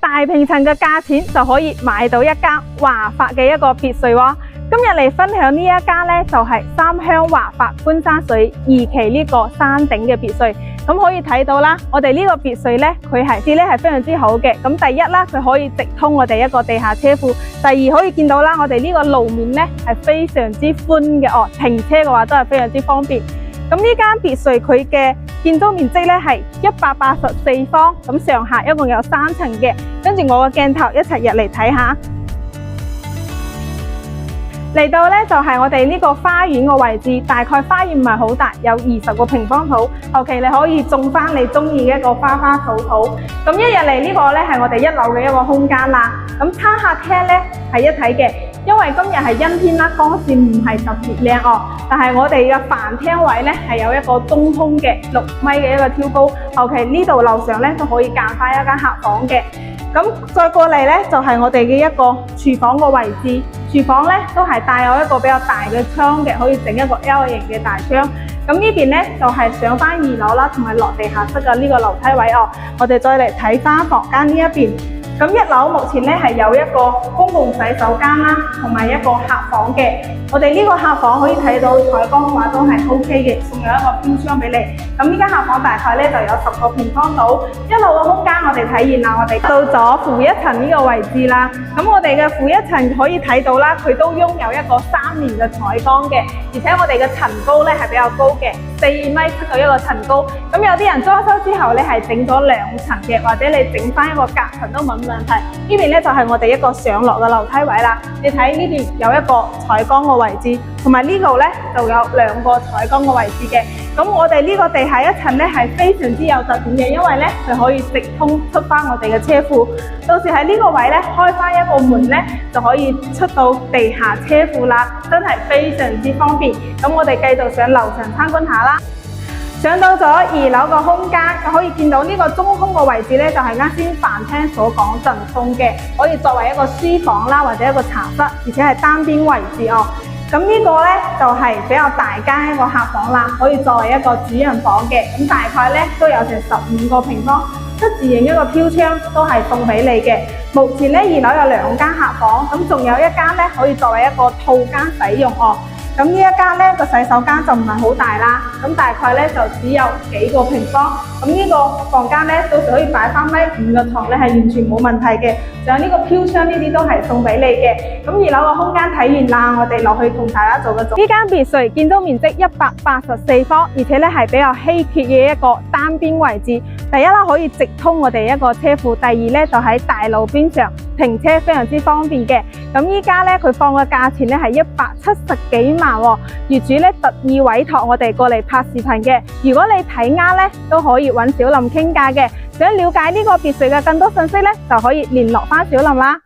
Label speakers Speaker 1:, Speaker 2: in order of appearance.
Speaker 1: 大平層嘅價錢就可以買到一間華發嘅一個別墅喎。今日嚟分享呢一間呢，就係三鄉華發觀山水2期呢個山頂嘅別墅。咁可以睇到啦，我哋呢個別墅呢，佢係非常之好嘅。咁第一啦，佢可以直通我哋一個地下車庫；第二可以見到啦，我哋呢個路面呢係非常之寬嘅哦，停車嘅話都係非常之方便。咁呢間別墅佢嘅建築面積呢係184方，咁上下一共有3層嘅。跟住我個鏡頭一齊入嚟睇下。嚟到呢就係我哋呢個花園嘅位置，大概花園唔係好大，有20個平方土，後期你可以種翻你中意嘅一個花花草草。咁一入嚟呢個呢係我哋1樓嘅一個空間啦。咁餐客廳呢係一體嘅，因為今日係陰天啦，光線唔係特別靚哦。但係我哋嘅飯廳位呢係有一個中空嘅6米嘅一個挑高，後期呢度樓上呢都可以間翻一間客房嘅。咁再過嚟呢就係我哋嘅一個廚房個位置，廚房呢都係帶有一個比較大嘅窗嘅，可以整一個 L 型嘅大窗。咁呢邊呢就係上翻2樓啦，同埋落地下室嘅呢個樓梯位哦。我哋再嚟睇翻房間呢一邊。咁1樓目前呢係有一個公共洗手間啦，同埋一個客房嘅。我哋呢個客房可以睇到採光嘅話都係 OK 嘅，仲有一個標窗俾你。咁呢間客房大概呢就有10個平方度。1樓嘅空間我哋體驗啦，我哋到咗負一層呢個位置啦。咁我哋嘅負一層可以睇到啦，佢都擁有一個3面嘅採光嘅，而且我哋嘅層高呢係比較高嘅，4.7米嘅一個層高。咁有啲人裝修之後呢係整咗2層嘅，或者你整翻一個隔層都冇問題。呢邊呢就係我哋一個上落嘅樓梯位啦。你睇呢邊有一個採光嘅位置，同埋呢度呢就有2個採光嘅位置嘅。咁我哋呢個地下1層呢係非常之有特點嘅，因為呢佢可以直通出翻我哋嘅車庫。到時喺呢個位呢開翻一個門呢就可以出到地下車庫啦，真係非常之方便。咁我哋繼續上樓上參觀下啦。上到咗2樓個空間，可以見到呢個中空個位置呢，就係啱先飯廳所講贈送嘅，可以作為一個書房啦，或者一個茶室，而且係單邊位置哦。咁呢個呢，就係比較大間一個客房啦，可以作為一個主人房嘅。咁大概呢都有成15個平方，七字形一個飄窗都係送俾你嘅。目前呢2樓有2間客房，咁仲有一間呢可以作為一個套間使用哦。咁呢一間呢個洗手間就唔係好大啦，咁大概呢就只有幾個平方。咁呢個房間呢，到時可以擺翻5個床呢係完全冇問題嘅。仲有呢個飄窗呢啲都係送俾你嘅。咁2樓個空間睇完啦，我哋落去同大家做個總結。呢間別墅建築面積184方，而且呢係比較稀缺嘅一個單邊位置。第一啦，可以直通我哋一個車庫；第二呢，就喺大路邊上停車非常之方便嘅。咁依家呢，佢放嘅價錢呢係170幾萬喎，業主呢特意委託我哋過嚟拍視頻嘅。如果你睇啱呢，都可以揾小林傾價嘅。想了解呢個別墅嘅更多信息呢，就可以聯絡翻小林啦。